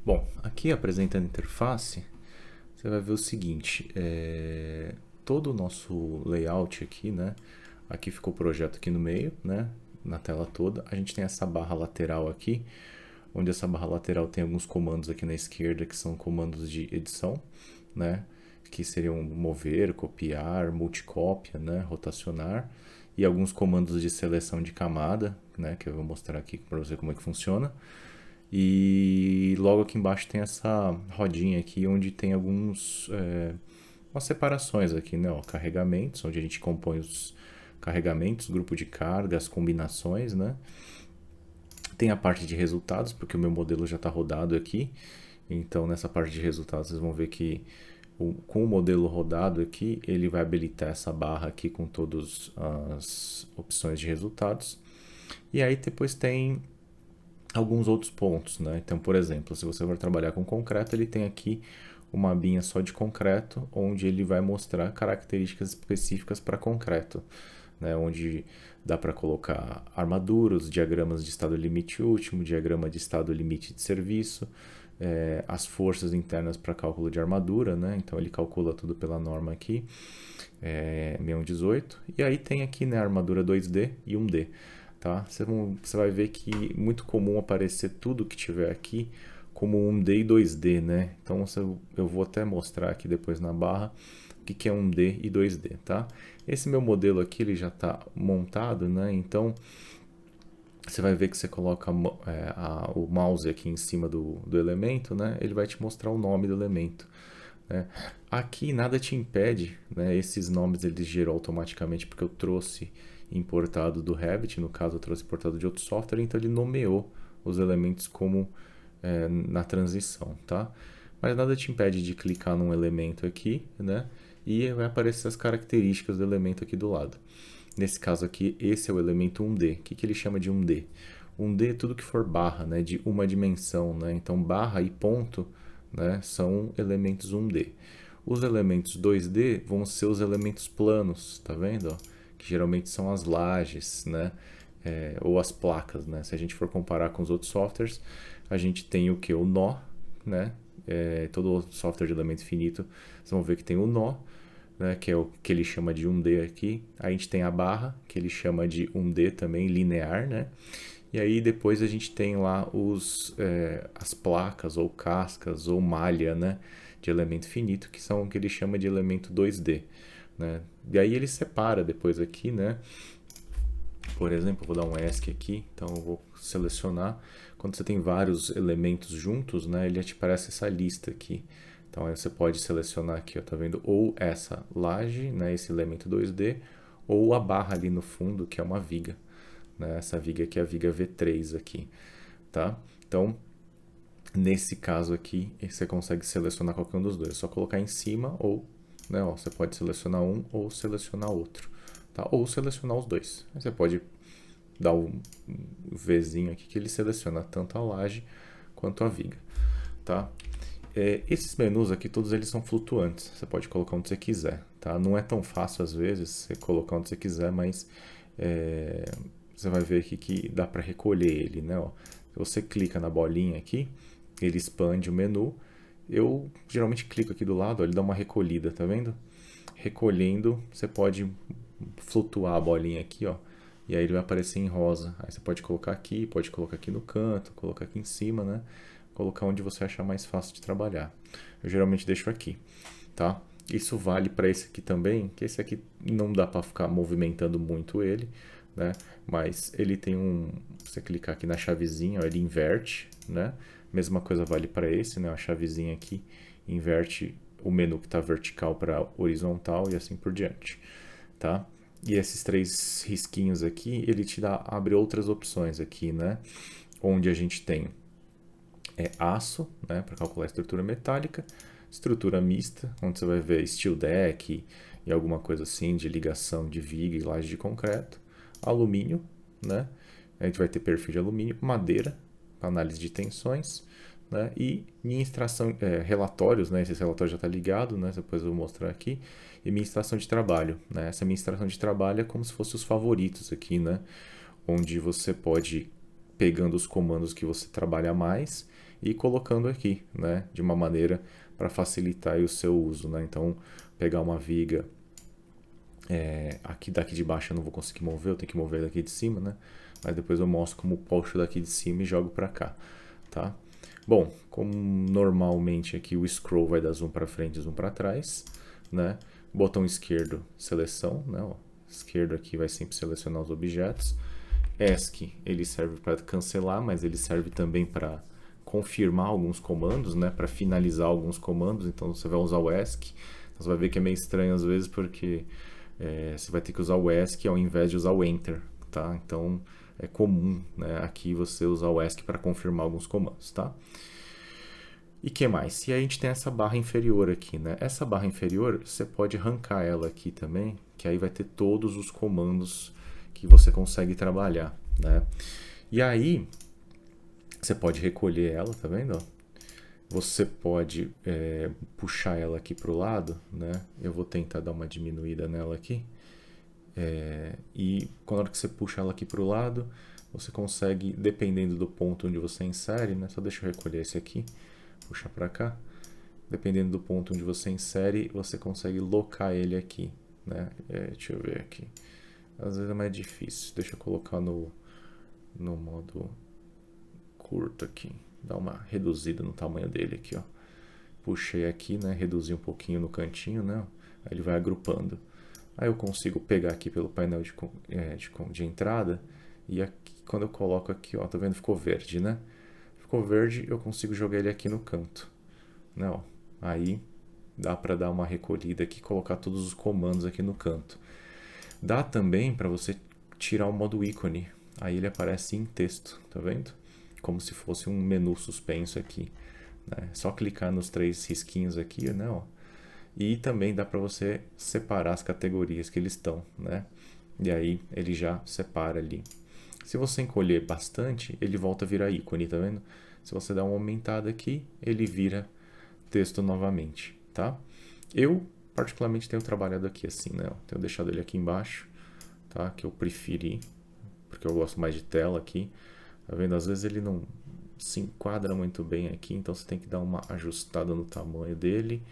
Bom, aqui apresentando a interface, você vai ver o seguinte, todo o nosso layout aqui, né? Aqui ficou o projeto aqui no meio, né? Na tela toda. A gente tem essa barra lateral aqui, onde essa barra lateral tem alguns comandos aqui na esquerda que são comandos de edição, né? Que seriam mover, copiar, multicópia, né? Rotacionar. E alguns comandos de seleção de camada, né? Que eu vou mostrar aqui para você como é que funciona. E logo aqui embaixo tem essa rodinha aqui onde tem umas separações aqui, né? Ó, carregamentos, onde a gente compõe os carregamentos, grupo de carga, as combinações, né? Tem a parte de resultados, porque o meu modelo já está rodado aqui. Então nessa parte de resultados vocês vão ver que com o modelo rodado aqui, ele vai habilitar essa barra aqui com todas as opções de resultados. E aí depois tem alguns outros pontos, né? Então, por exemplo, se você for trabalhar com concreto, ele tem aqui uma abinha só de concreto, onde ele vai mostrar características específicas para concreto, né? Onde dá para colocar armaduras, diagramas de estado limite último, diagrama de estado limite de serviço, as forças internas para cálculo de armadura, né? Então ele calcula tudo pela norma aqui, 6118. E aí tem aqui, né, a armadura 2D e 1D. Tá? Você vai ver que é muito comum aparecer tudo que tiver aqui como 1D e 2D, né? Então eu vou até mostrar aqui depois na barra o que é 1D e 2D, tá? Esse meu modelo aqui ele já está montado, né? Então você vai ver que você coloca o mouse aqui em cima do elemento, né? Ele vai te mostrar o nome do elemento, né? Aqui nada te impede, né? Esses nomes eles geram automaticamente porque eu trouxe importado do Revit, no caso eu trouxe importado de outro software, então ele nomeou os elementos como na transição, tá? Mas nada te impede de clicar num elemento aqui, né? E vai aparecer as características do elemento aqui do lado. Nesse caso aqui, esse é o elemento 1D. O que ele chama de 1D? 1D é tudo que for barra, né? De uma dimensão, né? Então barra e ponto, né? São elementos 1D. Os elementos 2D vão ser os elementos planos, tá vendo? Ó? Que geralmente são as lajes, né? Ou as placas, né? Se a gente for comparar com os outros softwares, a gente tem o que? O nó, né? Todo software de elemento finito, vocês vão ver que tem o nó, né? Que é o que ele chama de 1D aqui. Aí a gente tem a barra, que ele chama de 1D também, linear, né? E aí depois a gente tem lá as placas ou cascas ou malha, né, de elemento finito, que são o que ele chama de elemento 2D, né? E aí ele separa depois aqui, né? Por exemplo, eu vou dar um ESC aqui, então eu vou selecionar. Quando você tem vários elementos juntos, né, ele te aparece essa lista aqui. Então aí você pode selecionar aqui, ó, tá vendo? Ou essa laje, né, esse elemento 2D, ou a barra ali no fundo, que é uma viga, né? Essa viga aqui é a viga V3 aqui, tá? Então, nesse caso aqui, você consegue selecionar qualquer um dos dois. É só colocar em cima ou, né, ó, você pode selecionar um ou selecionar outro, tá? Ou selecionar os dois. Aí você pode dar um Vzinho aqui que ele seleciona tanto a laje quanto a viga, tá? Esses menus aqui, todos eles são flutuantes. Você pode colocar onde você quiser, tá? Não é tão fácil às vezes você colocar onde você quiser, mas você vai ver aqui que dá para recolher ele, né? Ó, você clica na bolinha aqui, ele expande o menu. Eu geralmente clico aqui do lado, ó, ele dá uma recolhida, tá vendo? Recolhendo, você pode flutuar a bolinha aqui, ó, e aí ele vai aparecer em rosa. Aí você pode colocar aqui no canto, colocar aqui em cima, né? Colocar onde você achar mais fácil de trabalhar. Eu geralmente deixo aqui, tá? Isso vale para esse aqui também, que esse aqui não dá para ficar movimentando muito ele, né? Mas ele tem você clicar aqui na chavezinha, ó, ele inverte, né? Mesma coisa vale para esse, né? A chavezinha aqui inverte o menu que está vertical para horizontal e assim por diante, tá? E esses três risquinhos aqui, ele abre outras opções aqui, né? Onde a gente tem aço, né, para calcular a estrutura metálica, estrutura mista, onde você vai ver steel deck e alguma coisa assim de ligação de viga e laje de concreto, alumínio, né? A gente vai ter perfil de alumínio, madeira, para análise de tensões, né? E minha extração, relatórios, né? Esse relatório já está ligado, né? Depois eu vou mostrar aqui. E minha extração de trabalho, né? Essa minha extração de trabalho é como se fosse os favoritos aqui, né? Onde você pode pegando os comandos que você trabalha mais e colocando aqui, né, de uma maneira para facilitar aí o seu uso, né? Então, pegar uma viga aqui daqui de baixo eu não vou conseguir mover, eu tenho que mover daqui de cima, né? Mas depois eu mostro como puxo daqui de cima e jogo para cá, tá? Bom, como normalmente aqui o scroll vai dar zoom para frente e zoom para trás, né? Botão esquerdo, seleção, né? Ó, esquerdo aqui vai sempre selecionar os objetos. ESC, ele serve para cancelar, mas ele serve também para confirmar alguns comandos, né? Para finalizar alguns comandos, então você vai usar o ESC. Então você vai ver que é meio estranho às vezes porque você vai ter que usar o ESC ao invés de usar o Enter, tá? Então é comum, né, aqui você usar o ESC para confirmar alguns comandos, tá? E que mais? E aí a gente tem essa barra inferior aqui, né? Essa barra inferior, você pode arrancar ela aqui também, que aí vai ter todos os comandos que você consegue trabalhar, né? E aí, você pode recolher ela, tá vendo? Você pode puxar ela aqui para o lado, né? Eu vou tentar dar uma diminuída nela aqui. E quando você puxa ela aqui para o lado, você consegue, dependendo do ponto onde você insere, né? Só deixa eu recolher esse aqui, puxar para cá. Dependendo do ponto onde você insere, você consegue locar ele aqui, né? Deixa eu ver aqui. Às vezes é mais difícil. Deixa eu colocar no modo curto aqui. Dar uma reduzida no tamanho dele aqui, ó. Puxei aqui, né? Reduzi um pouquinho no cantinho, né? Aí ele vai agrupando. Aí eu consigo pegar aqui pelo painel de entrada. E aqui, quando eu coloco aqui, ó, tá vendo? Ficou verde, né? Ficou verde, eu consigo jogar ele aqui no canto. Né, ó. Aí dá para dar uma recolhida aqui e colocar todos os comandos aqui no canto. Dá também para você tirar o modo ícone. Aí ele aparece em texto, tá vendo? Como se fosse um menu suspenso aqui. Né? Só clicar nos 3 risquinhos aqui, né? Ó. E também dá para você separar as categorias que eles estão, né? E aí ele já separa ali. Se você encolher bastante, ele volta a virar ícone, tá vendo? Se você dar uma aumentada aqui, ele vira texto novamente, tá? Eu particularmente tenho trabalhado aqui assim, né? Tenho deixado ele aqui embaixo, tá? Que eu preferi, porque eu gosto mais de tela aqui. Tá vendo? Às vezes ele não se enquadra muito bem aqui, então você tem que dar uma ajustada no tamanho dele.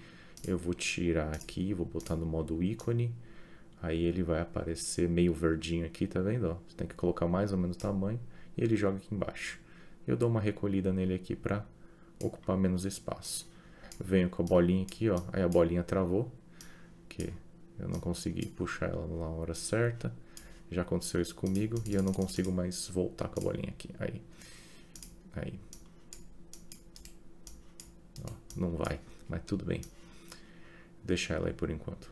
Eu vou tirar aqui, vou botar no modo ícone. Aí ele vai aparecer meio verdinho aqui, tá vendo? Ó, você tem que colocar mais ou menos o tamanho e ele joga aqui embaixo. Eu dou uma recolhida nele aqui para ocupar menos espaço. Venho com a bolinha aqui, ó. Aí a bolinha travou, que eu não consegui puxar ela na hora certa. Já aconteceu isso comigo e eu não consigo mais voltar com a bolinha aqui. Aí. Ó, não vai, mas tudo bem. Deixar ela aí por enquanto.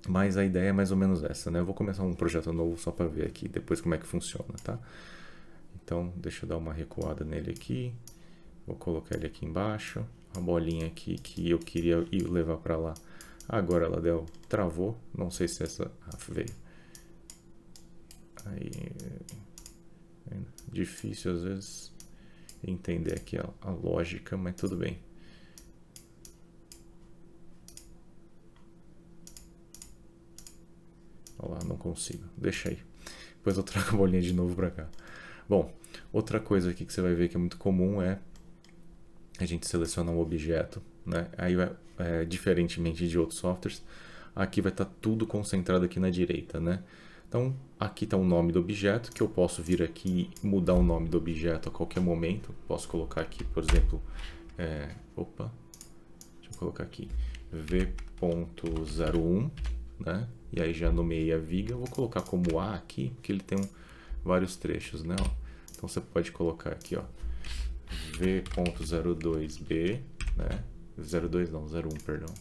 Mas a ideia é mais ou menos essa, né? Eu vou começar um projeto novo só para ver aqui depois como é que funciona, tá? Então, deixa eu dar uma recuada nele aqui. Vou colocar ele aqui embaixo. A bolinha aqui que eu queria ir levar para lá. Agora ela travou. Não sei se essa veio. Aí, difícil às vezes entender aqui a lógica, mas tudo bem. Olha lá, não consigo. Deixa aí. Depois eu trago a bolinha de novo para cá. Bom, outra coisa aqui que você vai ver que é muito comum é a gente selecionar um objeto, né? Aí, diferentemente de outros softwares, aqui vai estar tudo concentrado aqui na direita, né? Então, aqui está o nome do objeto, que eu posso vir aqui e mudar o nome do objeto a qualquer momento. Posso colocar aqui, por exemplo, deixa eu colocar aqui, v.01, né? E aí já nomeei a viga, eu vou colocar como A aqui, porque ele tem vários trechos, né? Ó. Então você pode colocar aqui, ó, v.02b, né? 02 não, 01, perdão.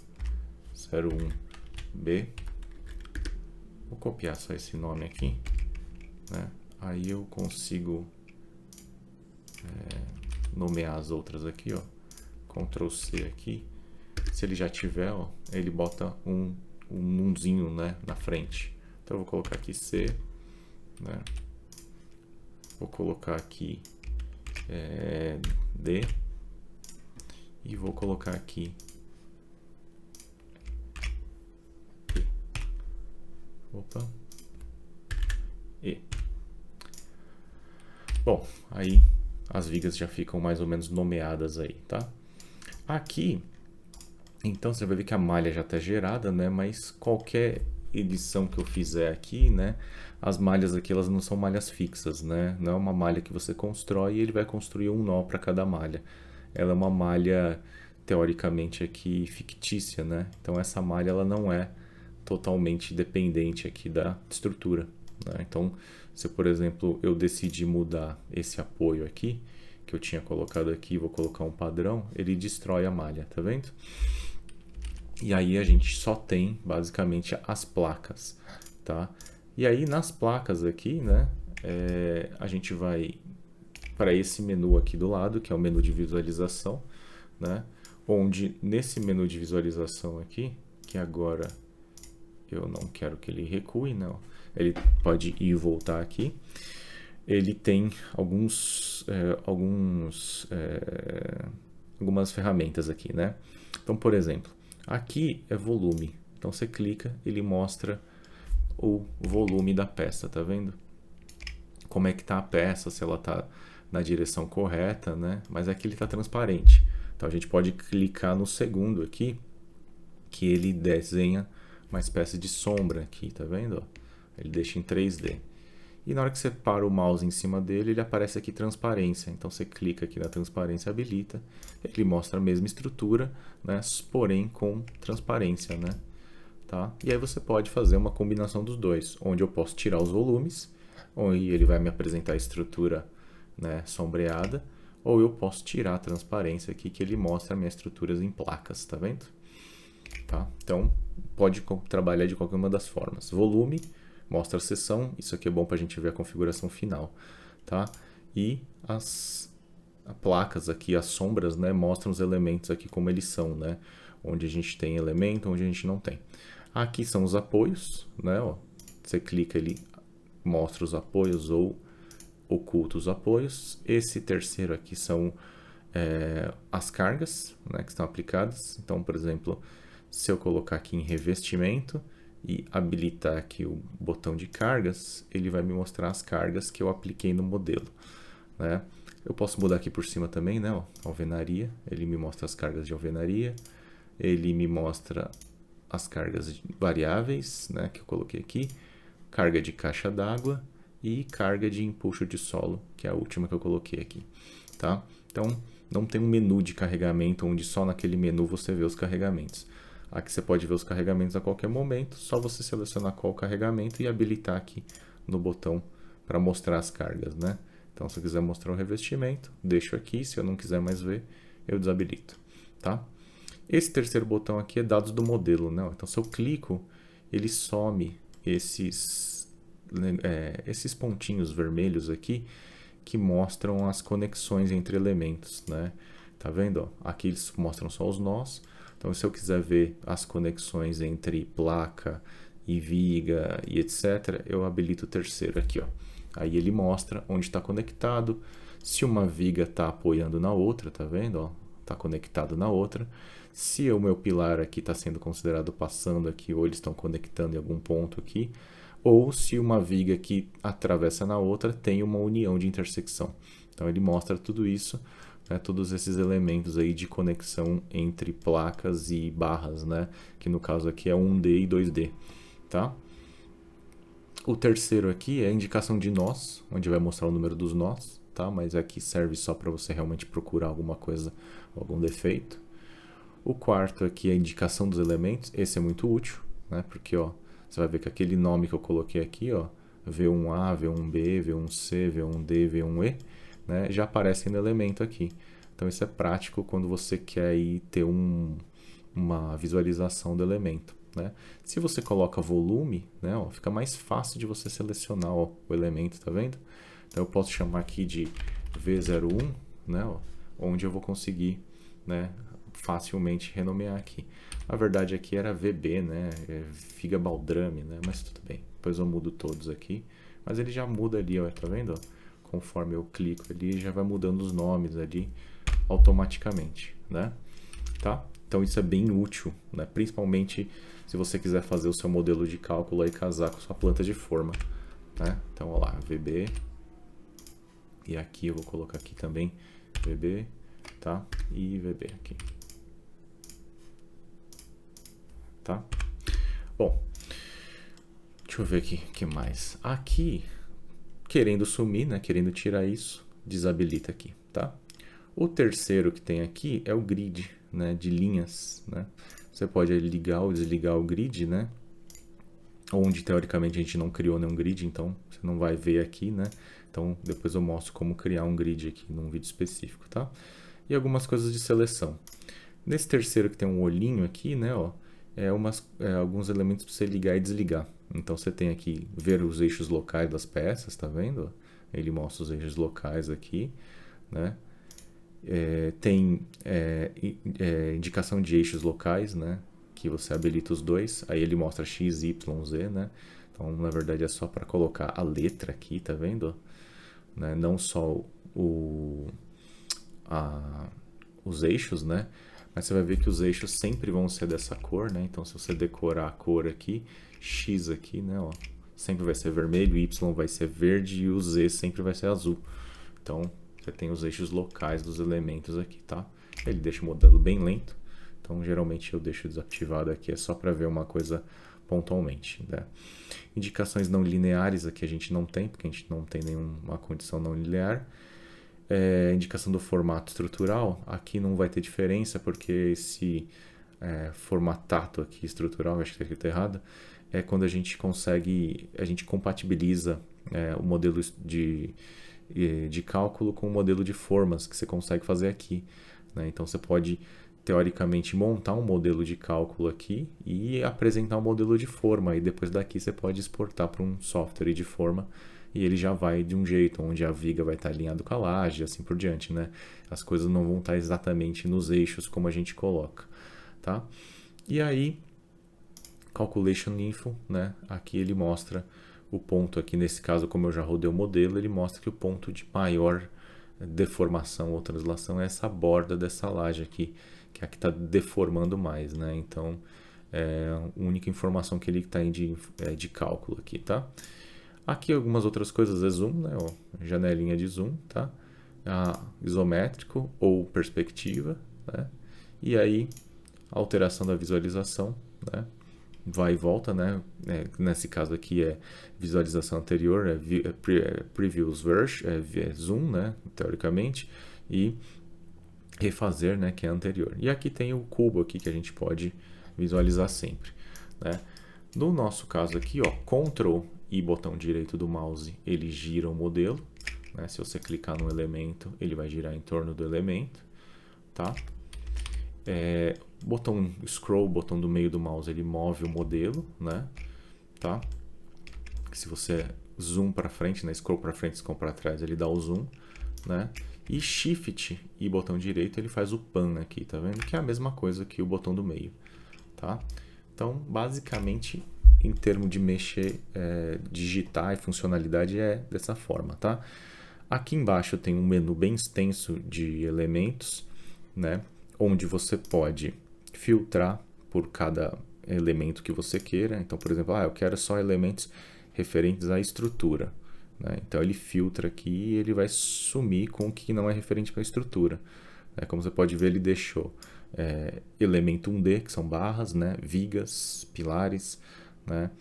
01b. Vou copiar só esse nome aqui, né? Aí eu consigo nomear as outras aqui, ó. Ctrl C aqui. Se ele já tiver, ó, ele bota um numzinho, né, na frente. Então eu vou colocar aqui C, né? Vou colocar aqui D e vou colocar aqui E. Opa. E. Bom, aí as vigas já ficam mais ou menos nomeadas aí, tá? Aqui, então você vai ver que a malha já está gerada, né? Mas qualquer edição que eu fizer aqui, né? As malhas aqui, elas não são malhas fixas, né? Não é uma malha que você constrói e ele vai construir um nó para cada malha. Ela é uma malha, teoricamente, aqui fictícia, né? Então essa malha, ela não é totalmente dependente aqui da estrutura, né? Então, se por exemplo eu decidir mudar esse apoio aqui, que eu tinha colocado aqui, vou colocar um padrão, ele destrói a malha, tá vendo? E aí a gente só tem basicamente as placas, tá? E aí nas placas aqui, né, a gente vai para esse menu aqui do lado, que é o menu de visualização, né? Onde nesse menu de visualização aqui, que agora eu não quero que ele recue, não. Ele pode ir e voltar aqui. Ele tem algumas ferramentas aqui, né? Então, por exemplo, aqui é volume. Então você clica, ele mostra o volume da peça, tá vendo? Como é que tá a peça, se ela tá na direção correta, né? Mas aqui ele tá transparente. Então a gente pode clicar no segundo aqui, que ele desenha uma espécie de sombra aqui, tá vendo? Ele deixa em 3D. E na hora que você para o mouse em cima dele, ele aparece aqui transparência. Então você clica aqui na transparência, habilita, ele mostra a mesma estrutura, né? Porém com transparência, né? Tá? E aí você pode fazer uma combinação dos dois, onde eu posso tirar os volumes, onde ele vai me apresentar a estrutura, né, sombreada, ou eu posso tirar a transparência aqui, que ele mostra minhas estruturas em placas, tá vendo? Tá? Então, pode trabalhar de qualquer uma das formas. Volume, mostra a seção, isso aqui é bom para a gente ver a configuração final, tá? E as placas aqui, as sombras, né, mostram os elementos aqui como eles são, né? Onde a gente tem elemento, onde a gente não tem. Aqui são os apoios, né? Ó, você clica, ele mostra os apoios ou oculta os apoios. Esse terceiro aqui são as cargas, né, que estão aplicadas. Então, por exemplo, se eu colocar aqui em revestimento e habilitar aqui o botão de cargas, ele vai me mostrar as cargas que eu apliquei no modelo, né? Eu posso mudar aqui por cima também, né? Ó, alvenaria, ele me mostra as cargas de alvenaria, ele me mostra as cargas variáveis, né, que eu coloquei aqui, carga de caixa d'água e carga de empuxo de solo, que é a última que eu coloquei aqui, tá? Então, não tem um menu de carregamento onde só naquele menu você vê os carregamentos. Aqui você pode ver os carregamentos a qualquer momento, só você selecionar qual carregamento e habilitar aqui no botão para mostrar as cargas, né? Então, se eu quiser mostrar o revestimento, deixo aqui, se eu não quiser mais ver, eu desabilito, tá? Esse terceiro botão aqui é dados do modelo, né? Então, se eu clico, ele some esses pontinhos vermelhos aqui que mostram as conexões entre elementos, né? Tá vendo? Ó? Aqui eles mostram só os nós. Então, se eu quiser ver as conexões entre placa e viga e etc., eu habilito o terceiro aqui, ó. Aí ele mostra onde está conectado, se uma viga está apoiando na outra, tá vendo? Está conectado na outra. Se o meu pilar aqui está sendo considerado passando aqui, ou eles estão conectando em algum ponto aqui, ou se uma viga que atravessa na outra tem uma união de intersecção. Então ele mostra tudo isso, né, todos esses elementos aí de conexão entre placas e barras, né, que no caso aqui é 1D e 2D, tá? O terceiro aqui é a indicação de nós, onde vai mostrar o número dos nós, tá? Mas aqui serve só para você realmente procurar alguma coisa, algum defeito. O quarto aqui é a indicação dos elementos, esse é muito útil, né? Porque ó, você vai ver que aquele nome que eu coloquei aqui, ó, V1A, V1B, V1C, V1D, V1E, né, já aparecem no elemento aqui. Então isso é prático quando você quer ir ter uma visualização do elemento, né? Se você coloca volume, né, ó, fica mais fácil de você selecionar, ó, o elemento, tá vendo? Então eu posso chamar aqui de V01, né, ó, onde eu vou conseguir, né, facilmente renomear aqui. A verdade aqui era VB, né, Viga Baldrame, né, mas tudo bem. Depois eu mudo todos aqui, mas ele já muda ali, ó, tá vendo? Conforme eu clico ali, já vai mudando os nomes ali automaticamente, né? Tá? Então isso é bem útil, né? Principalmente se você quiser fazer o seu modelo de cálculo e casar com sua planta de forma, né? Então, ó lá, VB, E aqui eu vou colocar aqui também VB, tá? E VB aqui. Tá? Bom, deixa eu ver aqui o que mais. Aqui, querendo sumir, né? Querendo tirar isso, desabilita aqui, tá? O terceiro que tem aqui é o grid, né? De linhas, né? Você pode ligar ou desligar o grid, né? Onde teoricamente a gente não criou nenhum grid, então você não vai ver aqui, né? Então depois eu mostro como criar um grid aqui num vídeo específico, tá? E algumas coisas de seleção. Nesse terceiro que tem um olhinho aqui, né? Ó, alguns elementos para você ligar e desligar. Então você tem aqui ver os eixos locais das peças, tá vendo? Ele mostra os eixos locais aqui, né? Tem indicação de eixos locais, né? Que você habilita os dois, aí ele mostra X, Y, Z, né? Então, na verdade, é só para colocar a letra aqui, tá vendo? Né? Não só os eixos, né? Mas você vai ver que os eixos sempre vão ser dessa cor, né? Então, se você decorar a cor aqui, X aqui, né? Ó, sempre vai ser vermelho, Y vai ser verde e o Z sempre vai ser azul. Então, você tem os eixos locais dos elementos aqui, tá? Ele deixa o modelo bem lento. Então, geralmente eu deixo desativado aqui, é só para ver uma coisa pontualmente, né? Indicações não lineares aqui a gente não tem, porque a gente não tem nenhuma condição não linear. Indicação do formato estrutural, aqui não vai ter diferença, porque esse formatato aqui estrutural, acho que está escrito errado, é quando a gente compatibiliza o modelo de cálculo com o modelo de formas que você consegue fazer aqui, né? Então você pode teoricamente montar um modelo de cálculo aqui e apresentar um modelo de forma, e depois daqui você pode exportar para um software de forma e ele já vai de um jeito onde a viga vai estar alinhada com a laje e assim por diante, né? As coisas não vão estar exatamente nos eixos como a gente coloca, tá? E aí, Calculation Info, né? Aqui ele mostra o ponto aqui, nesse caso, como eu já rodei o modelo, ele mostra que o ponto de maior deformação ou translação é essa borda dessa laje aqui, que é a que está deformando mais, né? Então, é a única informação que ele tem de cálculo aqui, tá? Aqui algumas outras coisas é zoom, né? Ó, janelinha de zoom, tá? Isométrico ou perspectiva, né? E aí, alteração da visualização, né? Vai e volta, né? Nesse caso aqui é visualização anterior, previous version, zoom, né? Teoricamente, e refazer, né? Que é anterior. E aqui tem o cubo aqui que a gente pode visualizar sempre, né? No nosso caso aqui, ó, Ctrl e botão direito do mouse, ele gira o modelo, né? Se você clicar no elemento, ele vai girar em torno do elemento, tá? Botão scroll, botão do meio do mouse, ele move o modelo, né? Tá? Se você zoom para frente, né? Scroll para frente, scroll para trás, ele dá o zoom, né? E shift e botão direito, ele faz o pan aqui, tá vendo? Que é a mesma coisa que o botão do meio, tá? Então, basicamente, em termos de mexer, digitar e funcionalidade é dessa forma, tá? Aqui embaixo tem um menu bem extenso de elementos, né? Onde você pode filtrar por cada elemento que você queira. Então, por exemplo, eu quero só elementos referentes à estrutura, né? Então ele filtra aqui e ele vai sumir com o que não é referente para a estrutura. Como você pode ver, ele deixou elemento 1D, que são barras, né? Vigas, pilares, né?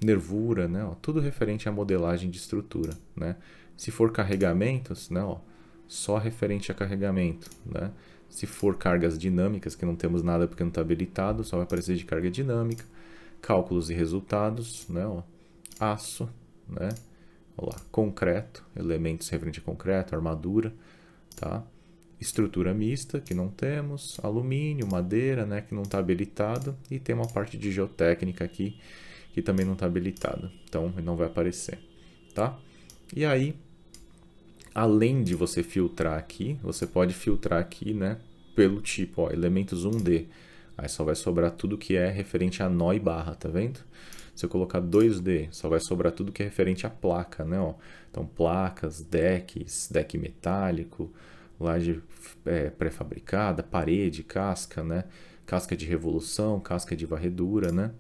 Nervura, né? Tudo referente à modelagem de estrutura, né? Se for carregamentos, né? Só referente a carregamento, né? Se for cargas dinâmicas, que não temos nada porque não está habilitado, só vai aparecer de carga dinâmica. Cálculos e resultados, né? Aço, né? Olha lá, concreto, elementos referente a concreto, armadura, tá? Estrutura mista, que não temos, alumínio, madeira, né? Que não está habilitado, e tem uma parte de geotécnica aqui, que também não está habilitada, então não vai aparecer, tá? E aí, além de você filtrar aqui, você pode filtrar aqui, né, pelo tipo, ó, elementos 1D. Aí só vai sobrar tudo que é referente a nó e barra, tá vendo? Se eu colocar 2D, só vai sobrar tudo que é referente à placa, né? Ó. Então, placas, decks, deck metálico, laje pré-fabricada, parede, casca, né? Casca de revolução, casca de varredura, né?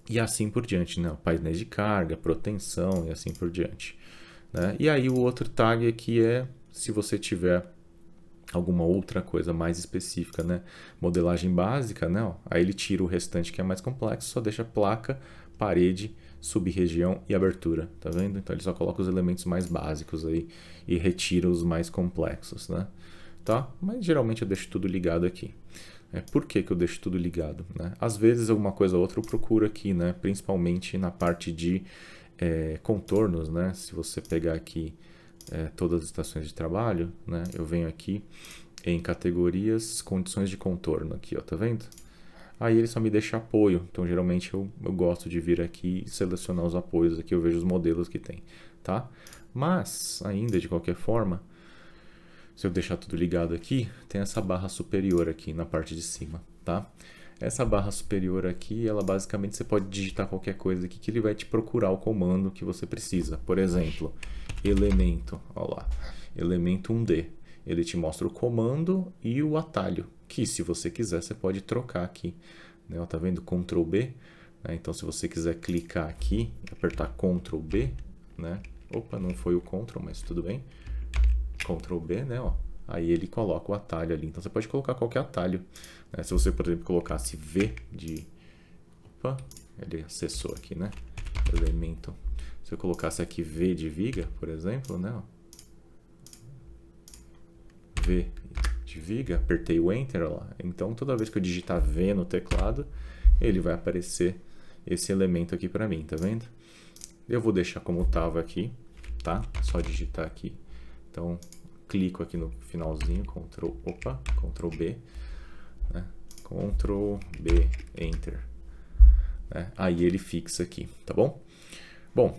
E assim por diante, né? Painéis de carga, proteção e assim por diante. né? E aí o outro tag aqui é se você tiver alguma outra coisa mais específica, né? Modelagem básica, né? Ó, aí ele tira o restante que é mais complexo, só deixa placa, parede, sub-região e abertura, tá vendo? Então ele só coloca os elementos mais básicos aí e retira os mais complexos, né? Tá? Mas geralmente eu deixo tudo ligado aqui. Por que eu deixo tudo ligado, né? Às vezes alguma coisa ou outra eu procuro aqui, né? Principalmente na parte de contornos, né? Se você pegar aqui todas as estações de trabalho, né? Eu venho aqui em categorias, condições de contorno aqui, ó, tá vendo? Aí ele só me deixa apoio, então geralmente eu gosto de vir aqui e selecionar os apoios, aqui eu vejo os modelos que tem, tá? Mas, ainda de qualquer forma, se eu deixar tudo ligado aqui, tem essa barra superior aqui na parte de cima, tá? Essa barra superior aqui, ela basicamente você pode digitar qualquer coisa aqui que ele vai te procurar o comando que você precisa. Por exemplo, elemento, ó lá, elemento 1D. Ele te mostra o comando e o atalho, que se você quiser você pode trocar aqui, né? Ó, tá vendo? Ctrl B, né? Então se você quiser clicar aqui, apertar Ctrl B, né? Opa, não foi o Ctrl, mas tudo bem. Ctrl B, né? Ó. Aí ele coloca o atalho ali. Então você pode colocar qualquer atalho, né? Se você, por exemplo, colocasse V de... Opa, ele acessou aqui, né? Elemento. Se eu colocasse aqui V de viga, por exemplo, né? Ó. V de viga, apertei o Enter, ó lá. Então toda vez que eu digitar V no teclado, ele vai aparecer esse elemento aqui para mim, tá vendo? Eu vou deixar como estava aqui, tá? Só digitar aqui. Então, clico aqui no finalzinho, Ctrl B, né? Ctrl B, Enter. Né? Aí ele fixa aqui, tá bom? Bom,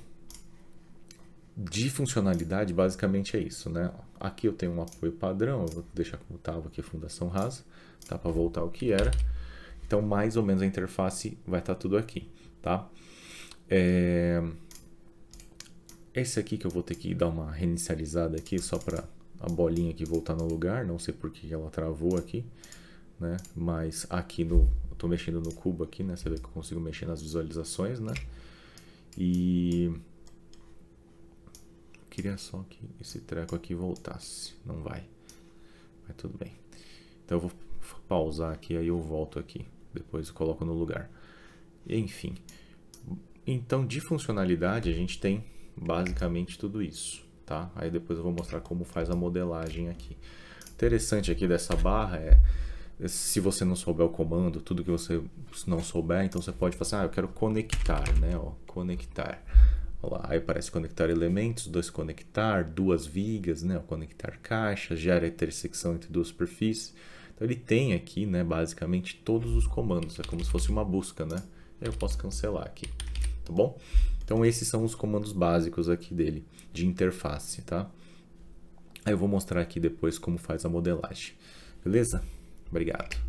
de funcionalidade, basicamente é isso, né? Aqui eu tenho um apoio padrão, eu vou deixar como estava aqui a fundação rasa, tá? Para voltar ao que era. Então, mais ou menos a interface vai estar tudo aqui, tá? Esse aqui que eu vou ter que dar uma reinicializada aqui, só para a bolinha aqui voltar no lugar, não sei por que ela travou aqui, né? Mas aqui eu tô mexendo no cubo aqui, né? Você vê que eu consigo mexer nas visualizações, né? E queria só que esse treco aqui voltasse, não vai, mas tudo bem. Então eu vou pausar aqui, aí eu volto aqui, depois eu coloco no lugar. Enfim, então de funcionalidade a gente tem basicamente tudo isso, tá? Aí depois eu vou mostrar como faz a modelagem aqui. Interessante aqui dessa barra se você não souber o comando, tudo que você não souber, então você pode falar assim, eu quero conectar, né? Ó, conectar. Olha lá, aí aparece conectar elementos, desconectar, duas vigas, né? Conectar caixas, gera intersecção entre duas superfícies. Então ele tem aqui, né, basicamente todos os comandos, é como se fosse uma busca, né? Eu posso cancelar aqui, tá bom? Então esses são os comandos básicos aqui dele, de interface, tá? Aí eu vou mostrar aqui depois como faz a modelagem, beleza? Obrigado.